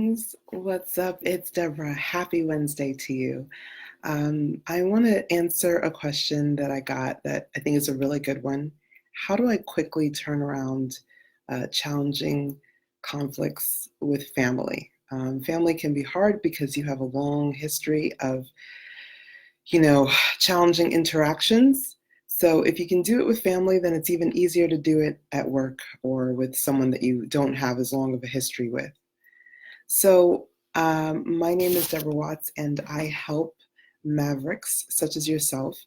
Greetings. What's up? It's Debra. Happy Wednesday to you. I want to answer a question that I got that I think is a really good one. How do I quickly turn around challenging conflicts with family? Family can be hard because you have a long history of, challenging interactions. So if you can do it with family, then it's even easier to do it at work or with someone that you don't have as long of a history with. So, my name is Debra Watts, and I help Mavericks, such as yourself,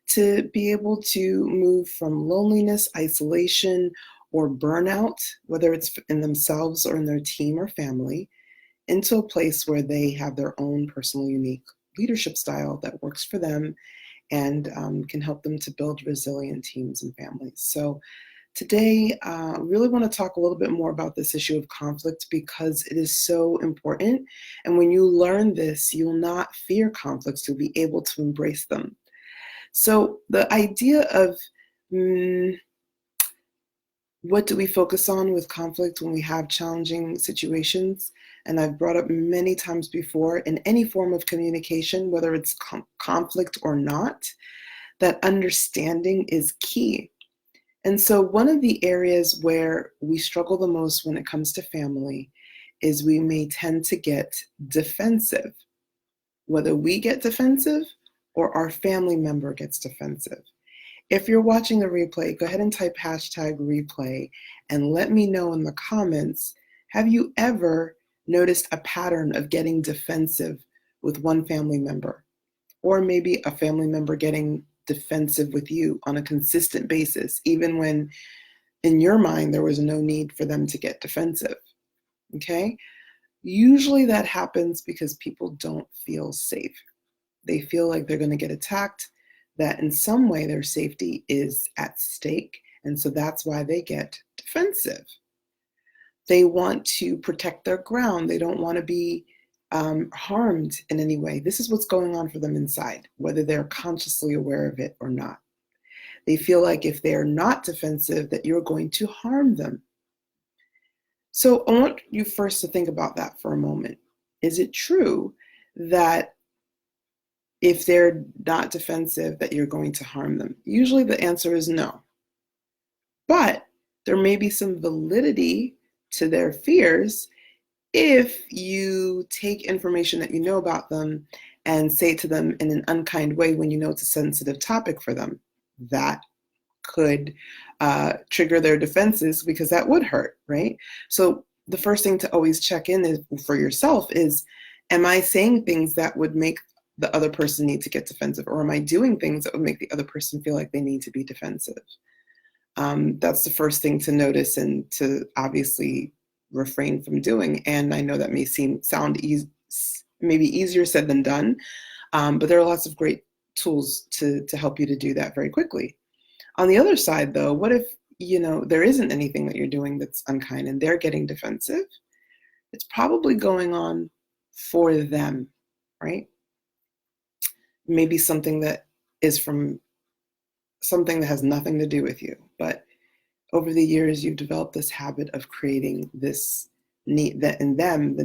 to be able to move from loneliness, isolation, or burnout, whether it's in themselves or in their team or family, into a place where they have their own personal, unique leadership style that works for them and can help them to build resilient teams and families. So, today, I really want to talk a little bit more about this issue of conflict because it is so important. And when you learn this, you'll not fear conflicts, you'll be able to embrace them. So, the idea of what do we focus on with conflict when we have challenging situations? And I've brought up many times before in any form of communication, whether it's conflict or not, that understanding is key. And so one of the areas where we struggle the most when it comes to family is we may tend to get defensive, whether we get defensive or our family member gets defensive. If you're watching the replay, go ahead and type #replay and let me know in the comments, have you ever noticed a pattern of getting defensive with one family member? Or maybe a family member getting defensive with you on a consistent basis, even when in your mind there was no need for them to get defensive. Okay? Usually that happens because people don't feel safe. They feel like they're going to get attacked, that in some way their safety is at stake, and so that's why they get defensive. They want to protect their ground. They don't want to be harmed in any way. This is what's going on for them inside, whether they're consciously aware of it or not. They feel like if they're not defensive, that you're going to harm them. So I want you first to think about that for a moment. Is it true that if they're not defensive, that you're going to harm them? Usually the answer is no. But there may be some validity to their fears if you take information that you know about them and say to them in an unkind way when you know it's a sensitive topic for them. That could trigger their defenses because that would hurt, right? So the first thing to always check in is, for yourself is, am I saying things that would make the other person need to get defensive? Or am I doing things that would make the other person feel like they need to be defensive? That's the first thing to notice and to obviously refrain from doing. And I know that may sound maybe easier said than done, but there are lots of great tools to help you to do that very quickly. On the other side, though, what if there isn't anything that you're doing that's unkind and they're getting defensive? It's probably going on for them, right? Maybe something that is from something that has nothing to do with you, but over the years, you've developed this habit of creating this need that in them,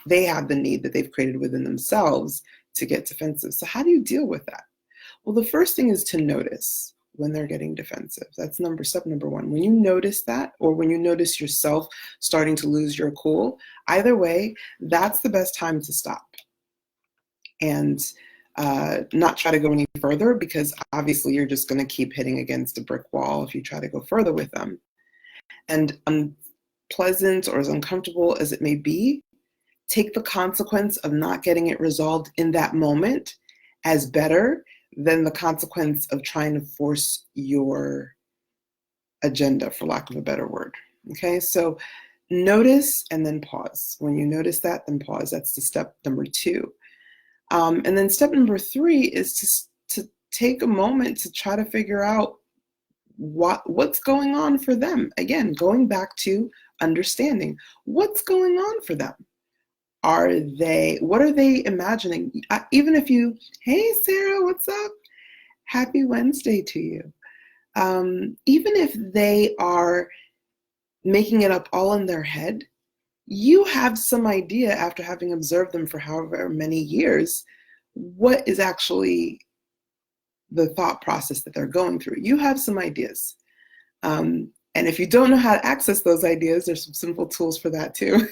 they have the need that they've created within themselves to get defensive. So how do you deal with that? Well, the first thing is to notice when they're getting defensive. That's step number one. When you notice that, or when you notice yourself starting to lose your cool, either way, that's the best time to stop. And not try to go any further, because obviously you're just going to keep hitting against a brick wall if you try to go further with them. And unpleasant or as uncomfortable as it may be, take the consequence of not getting it resolved in that moment as better than the consequence of trying to force your agenda, for lack of a better word. Okay, so notice and then pause. When you notice that, then pause. That's the step number two. And then step number three is to take a moment to try to figure out what's going on for them. Again, going back to understanding what's going on for them. What are they imagining? Even if hey Sarah, what's up? Happy Wednesday to you. Even if they are making it up all in their head, you have some idea after having observed them for however many years, what is actually the thought process that they're going through. You have some ideas. And if you don't know how to access those ideas, there's some simple tools for that too.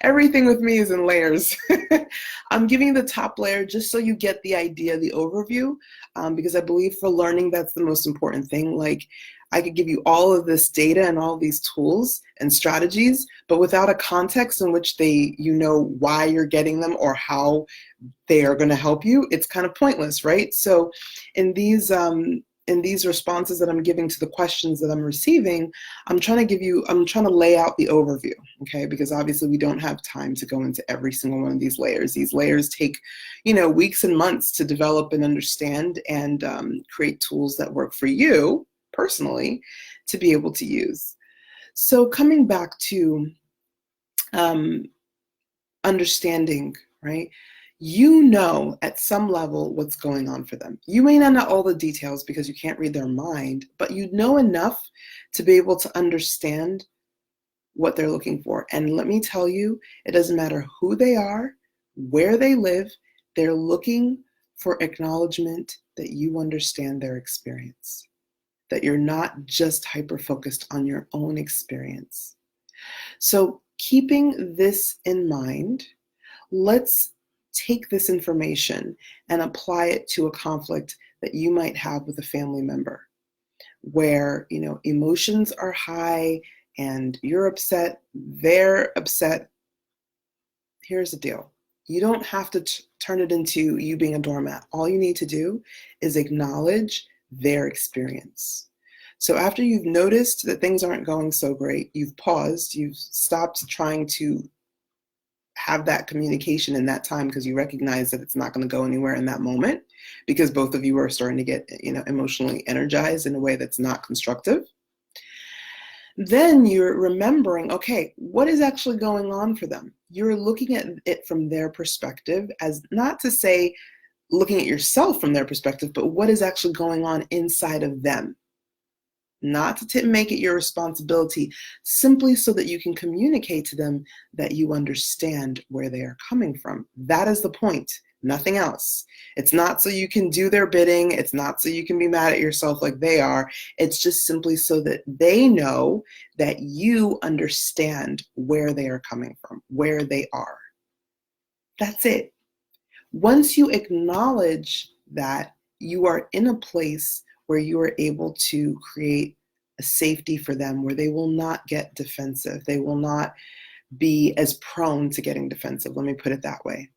Everything with me is in layers. I'm giving you the top layer just so you get the idea, the overview, because I believe for learning, that's the most important thing. Like, I could give you all of this data and all these tools and strategies, but without a context in which you know why you're getting them or how they are going to help you, it's kind of pointless, right? So in these responses that I'm giving to the questions that I'm receiving, I'm trying to lay out the overview, okay? Because obviously we don't have time to go into every single one of these layers. These layers take, weeks and months to develop and understand and create tools that work for you personally to be able to use. So coming back to understanding, right? You know at some level what's going on for them. You may not know all the details because you can't read their mind, but you know enough to be able to understand what they're looking for. And let me tell you, it doesn't matter who they are, where they live, they're looking for acknowledgement that you understand their experience, that you're not just hyper-focused on your own experience. So keeping this in mind, let's take this information and apply it to a conflict that you might have with a family member where, emotions are high and you're upset, they're upset. Here's the deal. You don't have to turn it into you being a doormat. All you need to do is acknowledge their experience. So after you've noticed that things aren't going so great, you've paused, you've stopped trying to have that communication in that time because you recognize that it's not going to go anywhere in that moment because both of you are starting to get, emotionally energized in a way that's not constructive. Then you're remembering, okay, what is actually going on for them? You're looking at it from their perspective, as not to say looking at yourself from their perspective, but what is actually going on inside of them. Not to make it your responsibility, simply so that you can communicate to them that you understand where they are coming from. That is the point, nothing else. It's not so you can do their bidding. It's not so you can be mad at yourself like they are. It's just simply so that they know that you understand where they are coming from, where they are. That's it. Once you acknowledge that, you are in a place where you are able to create a safety for them where they will not get defensive. They will not be as prone to getting defensive. Let me put it that way.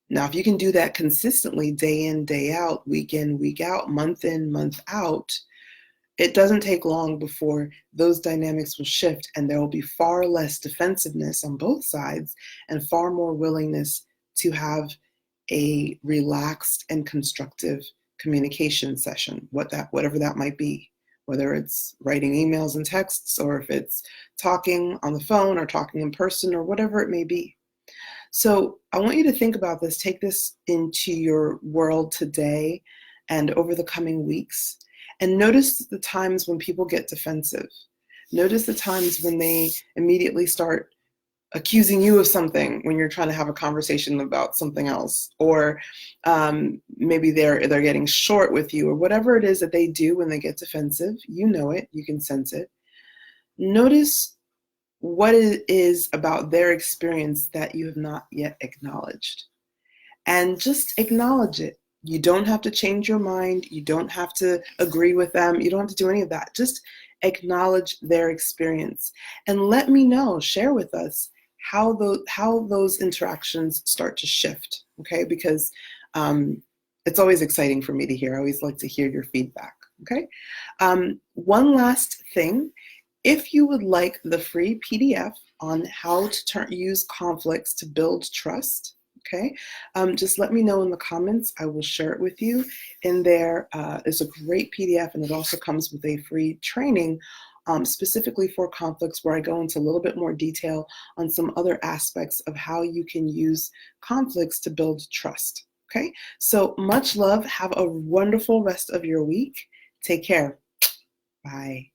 Now, if you can do that consistently, day in, day out, week in, week out, month in, month out, it doesn't take long before those dynamics will shift and there will be far less defensiveness on both sides and far more willingness to have a relaxed and constructive communication session, whatever that might be, whether it's writing emails and texts or if it's talking on the phone or talking in person or whatever it may be. So I want you to think about this, take this into your world today and over the coming weeks, and notice the times when people get defensive. Notice the times when they immediately start accusing you of something when you're trying to have a conversation about something else, or maybe they're getting short with you, or whatever it is that they do when they get defensive. You know it, you can sense it. Notice what it is about their experience that you have not yet acknowledged, and just acknowledge it. You don't have to change your mind. You don't have to agree with them. You don't have to do any of that. Just acknowledge their experience and let me know, share with us how those interactions start to shift, okay? Because it's always exciting for me to hear. I always like to hear your feedback, okay? One last thing, if you would like the free PDF on how to use conflicts to build trust, okay, just let me know in the comments. I will share it with you. In there is a great PDF, and it also comes with a free training specifically for conflicts, where I go into a little bit more detail on some other aspects of how you can use conflicts to build trust. Okay, so much love. Have a wonderful rest of your week. Take care. Bye.